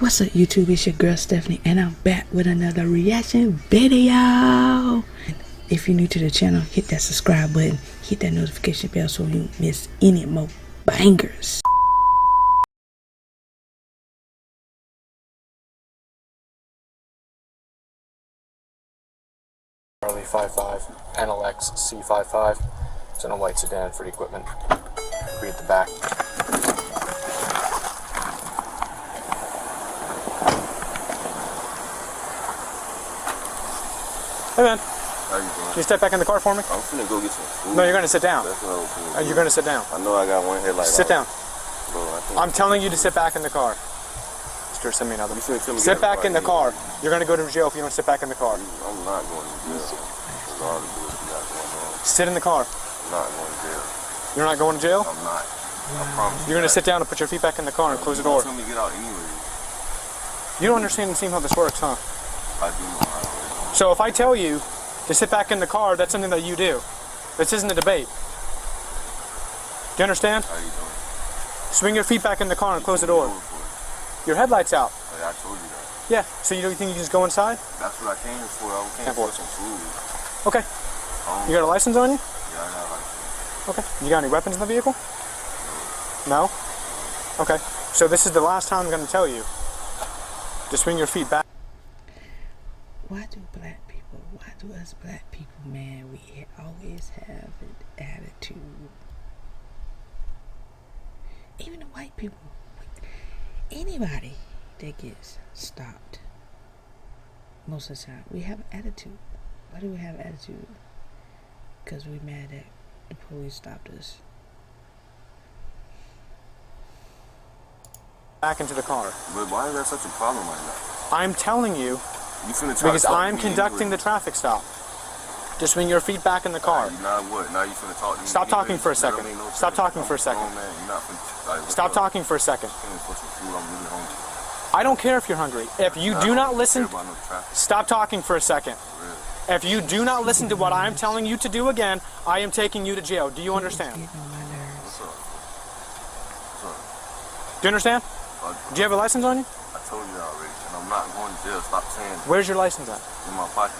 What's up, YouTube? It's your girl Stephanie, and I'm back with another reaction video. If you're new to the channel, hit that subscribe button, hit that notification bell so you don't miss any more bangers. Charlie 55, NLX C55. So no white sedan for the equipment. Read the back. Hey man. How you doing? Can you step back in the car for me? I'm finna go get some food. No, you're gonna sit down. That's what I was finna do. You're gonna sit down. I know I got one headlight. Sit down. Bro, I'm telling you to sit back in the car. Sure, send me another. You finna tell me sit back in the car. You're gonna go to jail if you don't sit back in the car. I'm not going to jail. Regardless of what you got going on. Sit in the car. I'm not going to jail. You're not going to jail? I'm not. I promise you. You're gonna sit down and put your feet back in the car and close the door. You tell me to get out anyway. You don't understand and see how this works, huh? I do know how it works. So if I tell you to sit back in the car, that's something that you do. This isn't a debate. Do you understand? How you doing? Swing your feet back in the car and close the door. Your headlight's out. Hey, I told you that. Yeah, so you think you can just go inside? That's what I came for. I came for some food. Okay. You got a license on you? Yeah, I got a license. Okay. You got any weapons in the vehicle? No? Okay. So this is the last time I'm going to tell you to swing your feet back. Why do us black people, man, we always have an attitude? Even the white people, anybody that gets stopped, most of the time, we have an attitude. Why do we have attitude? Because we're mad that the police stopped us. Back into the car. But why is that such a problem right now? I'm telling you, You finna try because to talk I'm to me conducting anyway. the traffic stop. Just swing your feet back in the car. Now what? Now you finna talk to me Stop anyway? talking for a second. That don't make no Stop sense. talking for a I'm second. grown man. You're not finna, like, Stop talking for a second. I'm finna for some food. I'm really hungry. I don't care if you're hungry. If you do not listen, Care about no traffic. stop talking for a second. Really. If you do not listen to what I am telling you to do again, I am taking you to jail. Do you understand? Getting on my nerves. What's up? What's up? Do you understand? Do you have a license on you? I told you that already, and I'm not going to jail. Stop saying that. Where's your license at? In my pocket.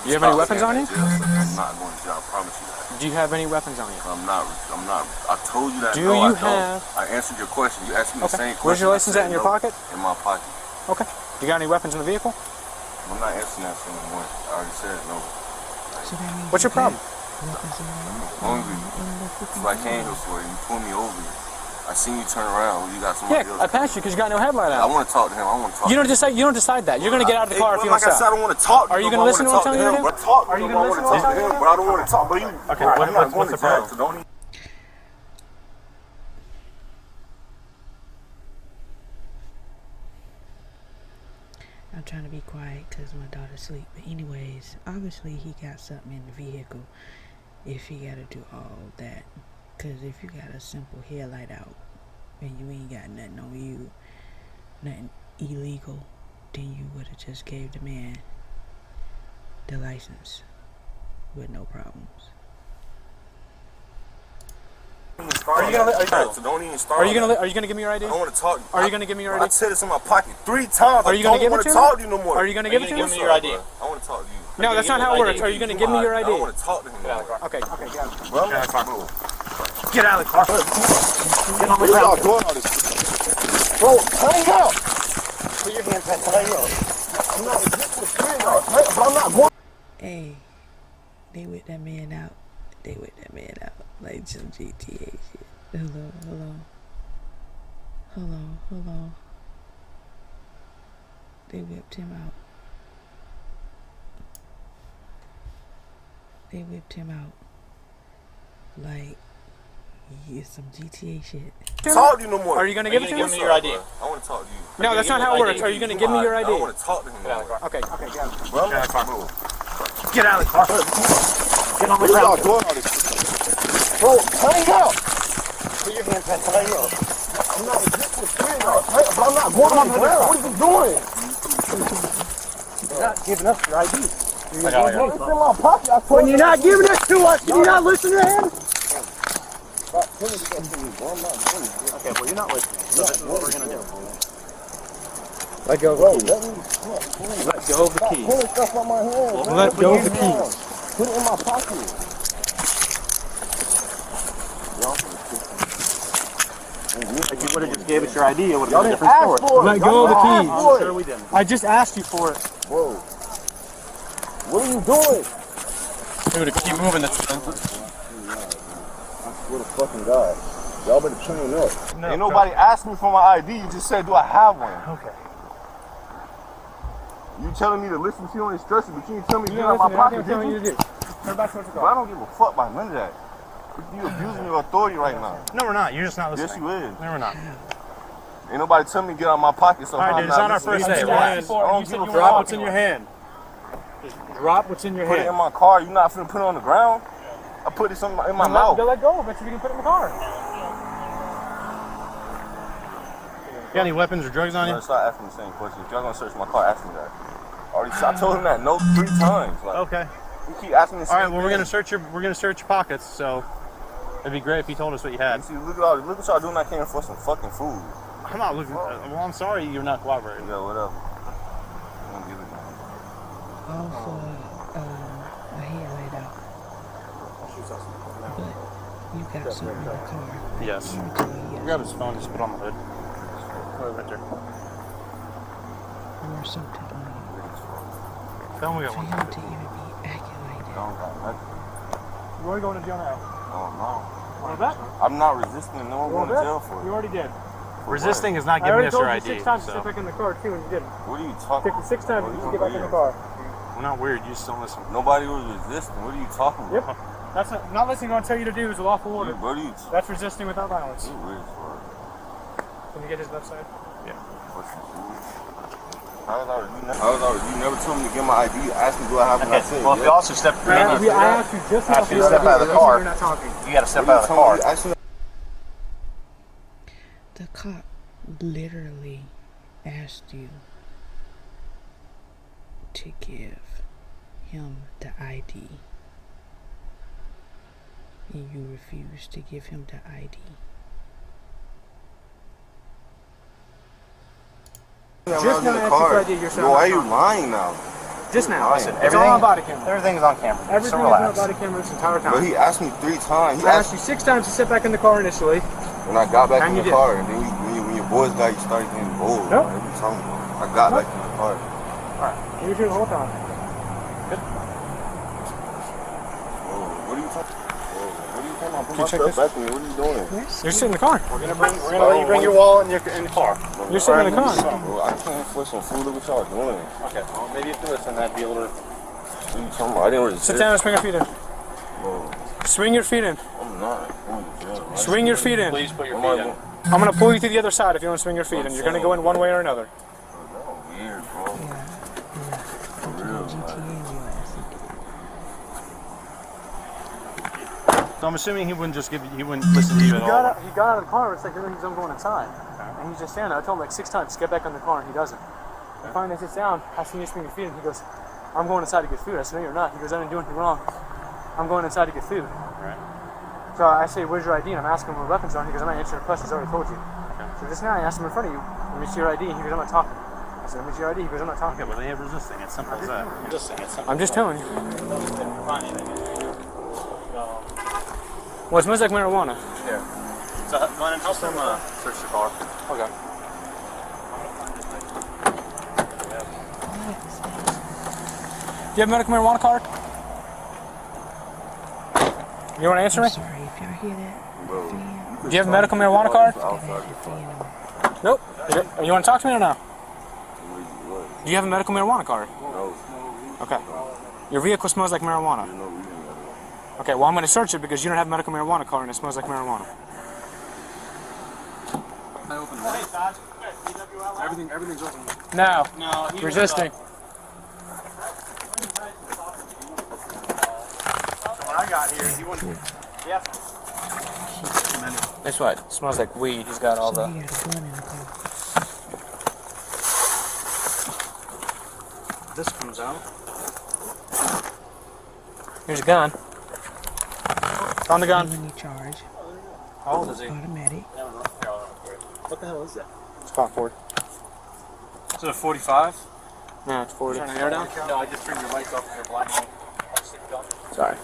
Do you have any weapons on you? I'm not going to jail. I promise you that. Do you have any weapons on you? I'm not. I told you that. Do no, you I don't. have- I answered your question. You asked me the same question. Where's your I license said at in your no. pocket? In my pocket. Okay. You got any weapons in the vehicle? I'm not answering that anymore. I already said no. So that means What's your you got problem? weapons in there. I'm hungry. So I came here for you. You pulled me over here. I seen you turn around. You got somebody else. Yeah, I passed you because you got no headlight I out. want to talk to him. I want to talk. You don't decide that. You're gonna get out of the car if you don't Like I said, I stop. don't want to talk. Are you gonna listen to what I'm telling you to do? Are you gonna listen to what I'm telling you to do? But I don't want to talk. But you. Okay, what's the problem? So don't even. I'm trying to be quiet because my daughter's asleep. But anyways, obviously he got something in the vehicle if he got to do all that. Because if you got a simple headlight out and you ain't got nothing on you, nothing illegal, then you would have just gave the man the license with no problems. Are you gonna give me your ID? I don't want to talk. Are you gonna give me your I ID? said this in my pocket 3 times. Are you gonna give it I to don't me? want to talk to you no more. Are you gonna give it to me? Give me your ID. I want to talk to you. No, that's not how it works. Are you gonna give me your ID? I don't want to talk to him no more. Okay, got it. Bro, Get out of the car. Get on the ground. Doing all this. Bro, hang up. Put your hand back. Hang up. I'm not getting the screen off. I'm not going. Hey, they whipped that man out. They whipped that man out like some GTA shit. Hold on. They whipped him out. They whipped him out like some GTA shit. Talk to you no more. Are you gonna give it to me? Give me your ID. I want to talk to you. No, that's not how it works. Are you gonna give me your ID? I don't want to talk to him no more. Okay, got it. Bro, Get out of the car. Get on the ground. Doing all this. Bro, hang up. Put your hand back. Hang up. I'm not getting the screen off. I'm not going on the ground. What are you doing? You're not giving us your ID. It's in my pocket. When you're not giving it to us, can you not listen to him? Okay, well, you're not listening. So this is what we're going to do. Let go of the keys. Let go of the keys. Pulling stuff on my hand. Let go of the keys. Put it in my pocket. If you would have just gave us your ID, it would Y'all have been a didn't different ask story. for it. Let go of the keys. I'm Sure we didn't. I just asked you for it. Whoa. What are you doing? Dude, keep moving. I swear to fucking God. Y'all better train up. No, ain't nobody asked me for my ID. You just said, do I have one? Okay. You telling me to listen to your instructions, but you ain't telling me to get out my pocket, did you? But I don't give a fuck about none of that. You abusing your authority right now. No, we're not. You're just not listening. Yes, you is. No, we're not. Ain't nobody telling me to get out my pocket, so All right, I'm dude, it's not not our listening. first day. I don't give a fuck. Drop what's in your hand. Just drop what's in your Put it in hand. my car. You not finna put it on the ground? I put it in my mouth. Let go. Bet you we can put it in the car. You got any weapons or drugs on you? No, stop asking the same question. If y'all gonna search my car, ask me that. I told him that no 3 times. Like, Okay. you keep asking the same All right. Well, we're thing. gonna search your pockets. So it'd be great if you told us what you had. You see, look what y'all doing. I came for some fucking food. I'm not looking. Well, I'm sorry you're not cooperating. Yeah, whatever. I'm gonna give it. All for a head laid out. But you got something in the car. Yes. Give it to me, yes. Grab his phone. Just put it on the hood. Right there. Or something on you. Tell him we got For one. him to even be acting like I that. don't got nothing. You already going to jail now. Oh, no. Want to bet? I'm not resisting. No one going to jail for You it. already did. For Resisting what? is not giving us your ID. 6 times to so. sit back in the car too, and you didn't. What are you talking about? 6 times Bro, you you just get back in the weird. car. We're not weird. You just don't listen. Nobody was resisting. What are you talking about? Yep. That's not listening to what I tell you to do is a lawful order. What are you That's resisting without violence. You weird for it. Can you get his left side? How was you never told me to get my ID. You asked me do I have one. I said, Well, if you also step, I asked you just now. Asked you to step out of the car. You're not talking. you got to step out of the car. The cop literally asked you to give him the ID. And you refused to give him the ID. Just now, I asked you for ID. You're saying. Why are you lying now? Just now. Listen, It's all on body camera. Everything's on camera. Everything so is relax. on body camera this entire But time. he asked me 3 times. He I asked asked you 6 times to sit back in the car initially. when I got back And in you the did. car, and then when your boys got you started getting bold. Nope. Like, what you talking about? I got back in the car. You were here the whole time. What are you talking about? What are you talking about? Put Can you my check stuff this? back to me. What are you doing? You're sitting in the car. We're gonna let you bring your wallet in the car. You're sitting in the car. Bro, I can't for some food. Look what y'all doing. Okay. Well, maybe if you listen, that'd be a little. What are you talking about? I didn't resist. Sit down and swing your feet in. Bro, Swing your feet in. I'm not. I'm Swing your feet in. Please put your feet in. I'm gonna pull you to the other side if you want to swing your feet in. You're gonna go in one way or another. weird, bro. Yeah. For real, GTA man. in your ass. So I'm assuming he wouldn't just give you. He wouldn't listen to you at He got all. out of the car. It's like he's going inside, and he's just standing there. I told him like 6 times to get back in the car, and he doesn't. And finally, he sits down. I see you swing your feet, and he goes, "I'm going inside to get food." I said, "No, you're not." He goes, "I didn't do anything wrong. I'm going inside to get food." Right. So I say, "Where's your ID?" And I'm asking him where weapons are. And he goes, "I'm not answering questions. I already told you." So just now, I asked him in front of you, "Let me see your ID." He goes, "I'm not talking." I said, "Let me see your ID." He goes, "I'm not talking." Okay, well, they have resisting. It's simple as that. I'm just telling you. Well, it smells like marijuana. Yeah. So, go ahead and help them search the car. Okay. Do you have a medical marijuana card? You want to answer me? I'm sorry if y'all hear that. Do you have a medical marijuana card? Fan. Nope. You want to talk to me or no? Do you have a medical marijuana card? No. Okay. Your vehicle smells like marijuana. Okay, well I'm going to search it because you don't have a medical marijuana card and it smells like marijuana. Everything's open. No. No, Resisting. When I got here, he wouldn't. Yeah. That's what. It smells like weed. He's got all So the... he had a gun in the car. This comes out. Here's a gun. Found the gun. Felony charge. How old is he? Automatic. What the hell is that? Spot forward. Is it a 45? No, it's 40. Turn the air down? No, I just turned your lights off and you're blind. Sorry.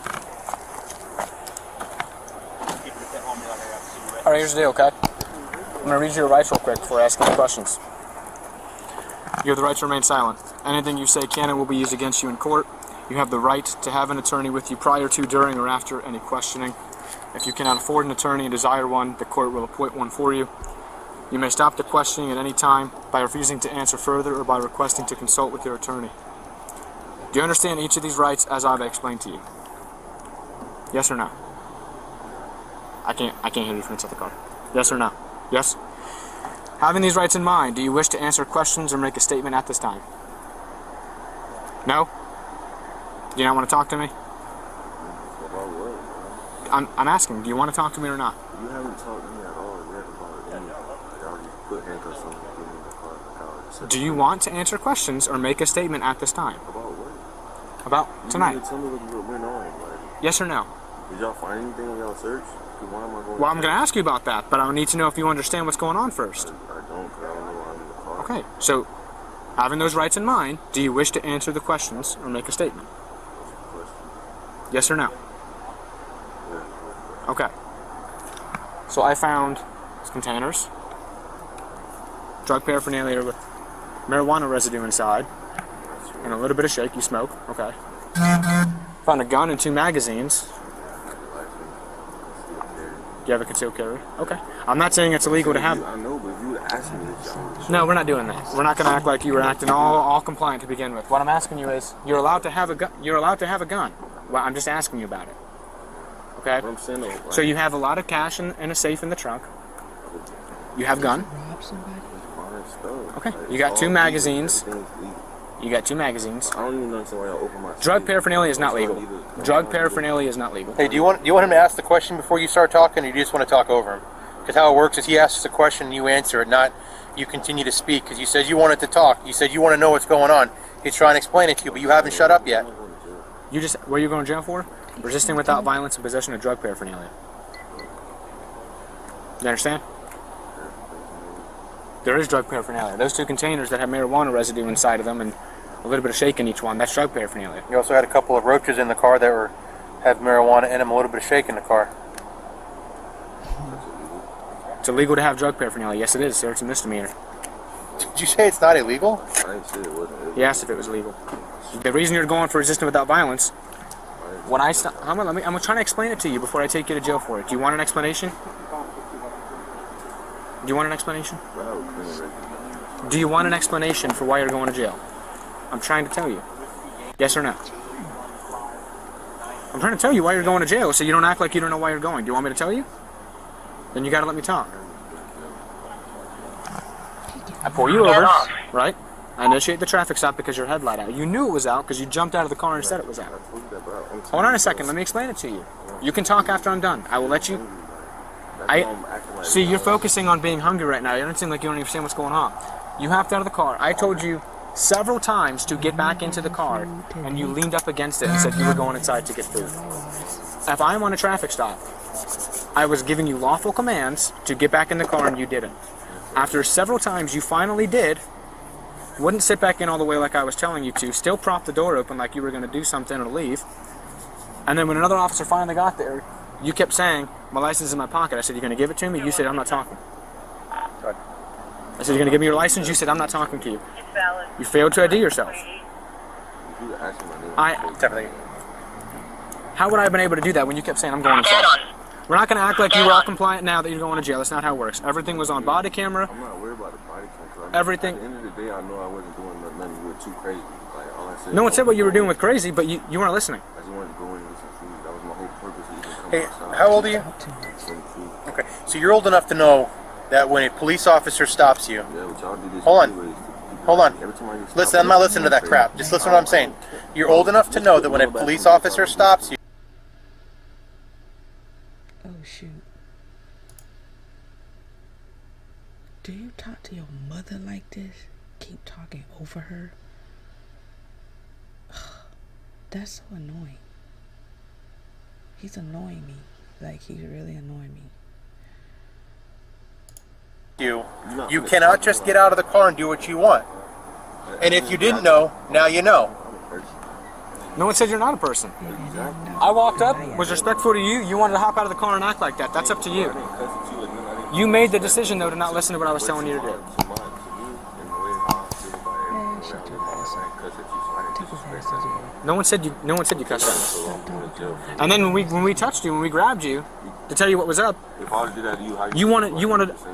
Keep your pin on me like I got to see you, right? Alright, here's the deal, okay? I'm going to read you your rights real quick before asking you questions. You have the right to remain silent. Anything you say can and will be used against you in court. You have the right to have an attorney with you prior to, during, or after any questioning. If you cannot afford an attorney and desire one, the court will appoint one for you. You may stop the questioning at any time by refusing to answer further or by requesting to consult with your attorney. Do you understand each of these rights as I've explained to you? Yes or no? I can't hear you from inside the car. Yes or no? Yes? Having these rights in mind, do you wish to answer questions or make a statement at this time? No? Do you not want to talk to me? I'm asking, do you want to talk to me or not? You haven't talked to me at all yet about anything. I already put handcuffs on me, give me the car. Do you want to answer questions or make a statement at this time? About what? About tonight? You need to tell me what went on. Like, Yes or no? did y'all find anything in y'all search? Why am I going Well, I'm going to ask you about that, but I need to know if you understand what's going on first. I don't, because I don't know why I'm in the car. Okay, so having those rights in mind, do you wish to answer the questions or make a statement? Yes or no? Okay. So I found containers, drug paraphernalia with marijuana residue inside, and a little bit of shake. You smoke. Okay. Found a gun and 2 magazines. Do you have a concealed carry? Okay. I'm not saying it's illegal to have. I know, but if you would ask me this, No, we're not doing that. We're not going to act like you were acting all compliant to begin with. What I'm asking you is, you're allowed to have a gun. You're allowed to have a gun. Well, I'm just asking you about it. Okay. what I'm saying though, like, So you have a lot of cash in a safe in the trunk. You have a gun. Rob somebody? fine stuff. Okay. Like, You got it's 2 all magazines. legal. Everything's legal. You got 2 magazines. I don't even understand why y'all open my Drug safe. paraphernalia is not It's legal. either- Drug paraphernalia is not legal. Hey, do you want him to ask the question before you start talking, or do you just want to talk over him? Because how it works is he asks a question and you answer it, not you continue to speak. Because you said you wanted to talk. You said you want to know what's going on. He's trying to explain it to you, but you haven't shut up yet. You just, what are you going to jail for? Resisting without violence and possession of drug paraphernalia. You understand? There is drug paraphernalia. Those 2 containers that have marijuana residue inside of them and a little bit of shake in each one, that's drug paraphernalia. You also had a couple of roaches in the car that have marijuana in them, a little bit of shake in the car. It's illegal to have drug paraphernalia. Yes, it is, sir. It's a misdemeanor. Did you say it's not illegal? I ain't said it wasn't. He asked if it was legal. The reason you're going for resisting without violence, when I stop, I'm trying to explain it to you before I take you to jail for it. Do you want an explanation? Do you want an explanation? Do you want an explanation for why you're going to jail? I'm trying to tell you. Yes or no? I'm trying to tell you why you're going to jail so you don't act like you don't know why you're going. Do you want me to tell you? Then you gotta let me talk. I pull you over, right? I initiate the traffic stop because your headlight out. You knew it was out because you jumped out of the car and said it was out. Hold on a second, let me explain it to you. You can talk after I'm done. I will let you. See, you're focusing on being hungry right now. You don't seem like you don't understand what's going on. You hopped out of the car. I told you several times to get back into the car, and you leaned up against it and said you were going inside to get food. If I'm on a traffic stop, I was giving you lawful commands to get back in the car, and you didn't. After several times you finally did, wouldn't sit back in all the way like I was telling you to, still propped the door open like you were going to do something or leave. And then when another officer finally got there, you kept saying, my license is in my pocket. I said, you're going to give it to me? You said, I'm not talking. I said, you're going to give me your license? You said, I'm not talking to you. You failed to ID yourself. How would I have been able to do that when you kept saying, I'm going inside? We're not going to act like you were all compliant now that you're going to jail. That's not how it works. Everything was on body camera. I'm not worried about the body camera. Everything. At the end of the day, I know I wasn't doing nothing real too crazy. Like, all I said, No one said what you were doing with crazy, but you weren't listening. I just wanted to go in and get some food. That was my whole purpose of even coming Hey, outside. how old are you? 22. Okay, so you're old enough to know that when a police officer stops you, Yeah, but y'all do this Hold on. anyways. Hold on. Every time I get listen, stopped, I'm not listening to that crap. Just listen to what I'm saying. You're old enough to know that when a police officer stops you, Oh shoot. Do you talk to your mother like this? Keep talking over her? That's so annoying. He's annoying me. Like, he's really annoying me. you cannot just get out of the car and do what you want. And if you didn't know, now you know. No one said you're not a person. I walked up, was respectful to you. You wanted to hop out of the car and act like that. That's up to you. You made the decision, though, to not listen to what I was telling you to do. Man, shut your ass up. Take his ass to jail. No one said you cussed at me. Stop talking to him. And then when we touched you, when we grabbed you to tell you what was up, If I would do that to you, how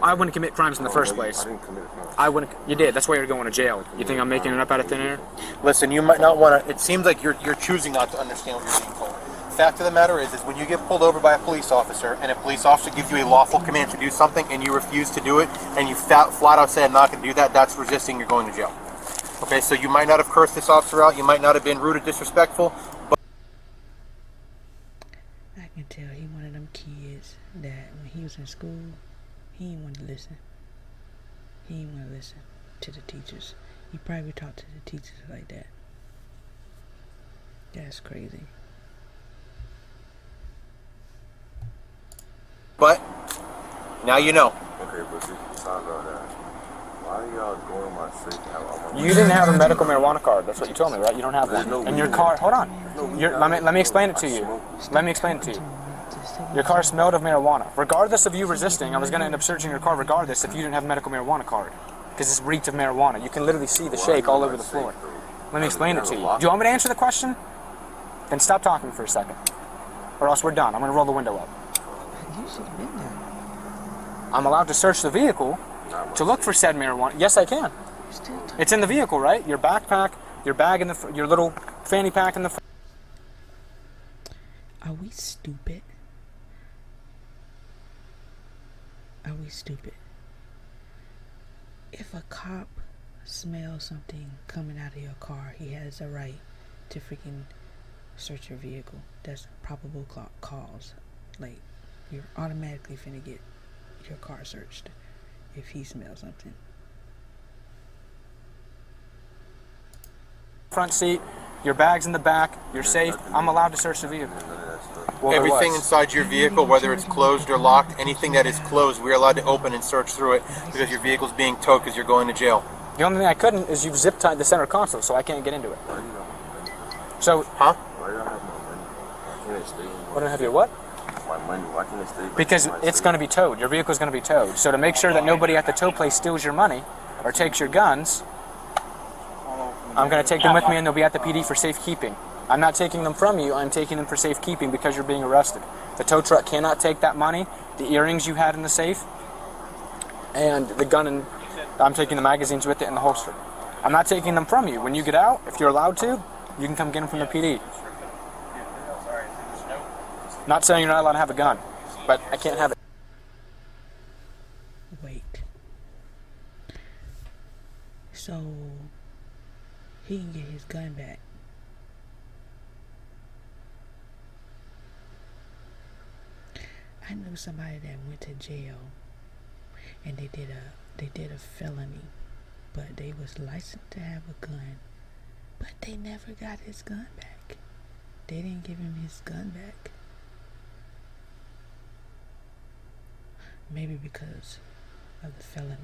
I wouldn't commit crimes in the first place. I didn't commit a crime. I wouldn't. You did. That's why you're going to jail. You think I'm making it up out of thin air? Listen, you might not want to. It seems like you're choosing not to understand what you're being told. Fact of the matter is when you get pulled over by a police officer and a police officer gives you a lawful command to do something and you refuse to do it and you flat out say I'm not going to do that, that's resisting. You're going to jail. Okay, so you might not have cursed this officer out. You might not have been rude or disrespectful. But I can tell he one of them kids that when he was in school, he didn't want to listen. He didn't want to listen to the teachers. He probably talked to the teachers like that. That's crazy. But now you know. Okay, but see, talk about that. Why are y'all going my safe house? You didn't have a medical marijuana card. That's what you told me, right? You don't have one. And your car. Hold on. Let me explain it to you. Let me explain it to you. Your car smelled of marijuana. Regardless of you resisting, I was going to end up searching your car regardless if you didn't have a medical marijuana card. Because it's reeked of marijuana. You can literally see the shake all over the floor. Let me explain it to you. Do you want me to answer the question? Then stop talking for a second. Or else we're done. I'm going to roll the window up. You should have been there. I'm allowed to search the vehicle to look for said marijuana. Yes, I can. You're still talking. It's in the vehicle, right? Your backpack, your bag in the, your little fanny pack in the. Are we stupid? Are we stupid? If a cop smells something coming out of your car, he has a right to freaking search your vehicle. That's probable cause. Like, you're automatically finna get your car searched if he smells something. Front seat, your bag's in the back, you're safe. I'm allowed to search the vehicle. Well, there Everything was. inside your vehicle, whether it's closed or locked, anything that is closed, we're allowed to open and search through it because your vehicle's being towed because you're going to jail. The only thing I couldn't is you've zip tied the center console, so I can't get into it. So, huh? Why y'all have my money? Why can't it stay in What do I have your what? my money? Why can't it stay? Because it's going to be towed. Your vehicle's going to be towed. So to make sure that nobody at the tow place steals your money or takes your guns, I'm going to take them with me and they'll be at the PD for safekeeping. I'm not taking them from you. I'm taking them for safekeeping because you're being arrested. The tow truck cannot take that money, the earrings you had in the safe, and the gun, and I'm taking the magazines with it in the holster. I'm not taking them from you. When you get out, if you're allowed to, you can come get them from the PD. Not saying you're not allowed to have a gun, but I can't have it. Wait. So, he can get his gun back. I know somebody that went to jail and they did a felony, but they was licensed to have a gun, but they never got his gun back. They didn't give him his gun back. Maybe because of the felony.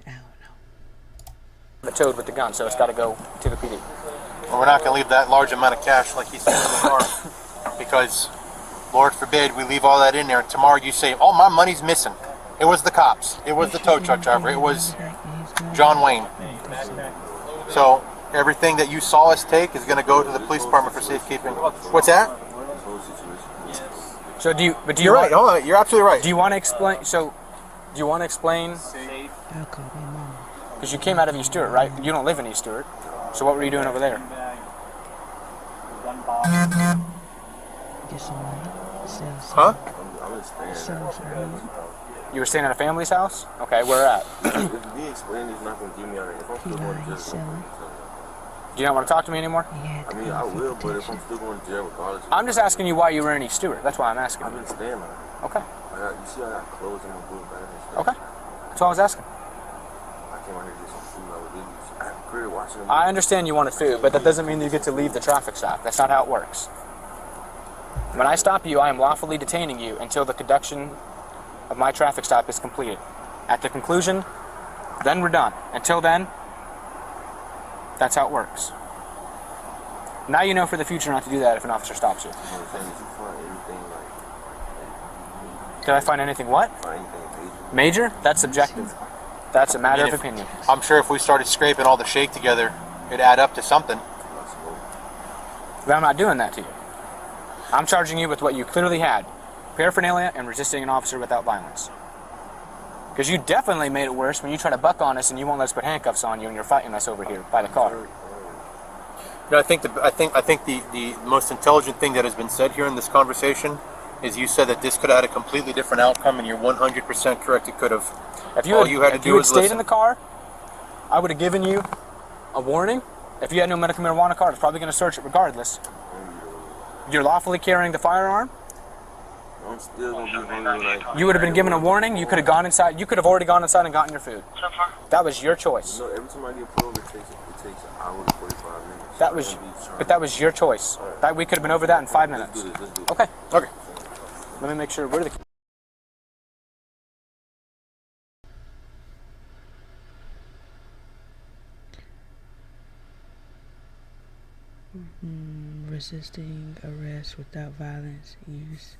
I don't know. Towed with the gun, so it's got to go to the PD. Well, we're not going to leave that large amount of cash like he said in the car because, Lord forbid, we leave all that in there and tomorrow you say, oh, my money's missing. It was the cops. It was the tow truck driver. It was John Wayne. So everything that you saw us take is going to go to the police department for safekeeping. What's that? So do you? But do you? You're right. Hold on. You're absolutely right. Do you want to explain? So, do you want to explain? I'll call my mom. Because you came out of East Stewart, right? You don't live in East Stewart. So what were you doing over there? Get some money. Sell some. Huh? Sell some. You were staying at a family's house? Okay, where at? If me explaining is not going to give me out of if I'm still going to jail, He's selling. Do you not want to talk to me anymore? He had I mean, I will, but if I'm still going to jail regardless. I'm just asking you why you were in East Stewart. That's why I'm asking. I've been staying there. Okay. You see I got clothes in my book bag and stuff. Okay. That's all I was asking. I came out here to get some food. I was really watching them. I understand you wanted food, but that doesn't mean you get to leave the traffic stop. That's not how it works. When I stop you, I am lawfully detaining you until the conduction of my traffic stop is completed. At the conclusion, Then we're done. Until then, that's how it works. Now you know for the future not to do that if an officer stops you. Did I find anything what? Major? That's subjective. That's a matter of opinion. I'm sure if we started scraping all the shake together, it'd add up to something. But I'm not doing that to you. I'm charging you with what you clearly had. Paraphernalia and resisting an officer without violence. Because you definitely made it worse when you try to buck on us and you won't let us put handcuffs on you and you're fighting us over here by the car. You know, I think the most intelligent thing that has been said here in this conversation is you said that this could have had a completely different outcome, and you're 100% correct. It could have. If you had stayed in the car, I would have given you a warning. If you had no medical marijuana card, it's probably going to search it regardless. You're lawfully carrying the firearm. I'm still gonna be hungry when You would have been given a warning. You could have gone inside. You could have already gone inside and gotten your food. That was your choice. You know, every time I get pulled over, it takes an hour and 45 minutes. That was your choice. That we could have been over that in 5 minutes. Let's do this. Okay. Okay. Let me make sure. Where are the resisting arrest without violence, use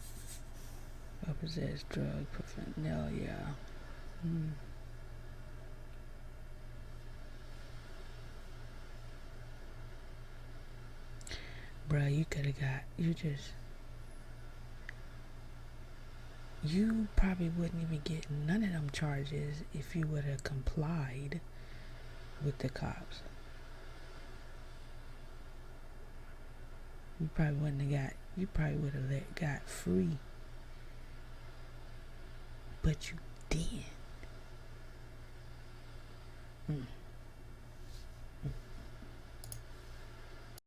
or possess drug paraphernalia. Bruh, you probably wouldn't even get none of them charges if you would have complied with the cops. You probably would have got free. But you didn't.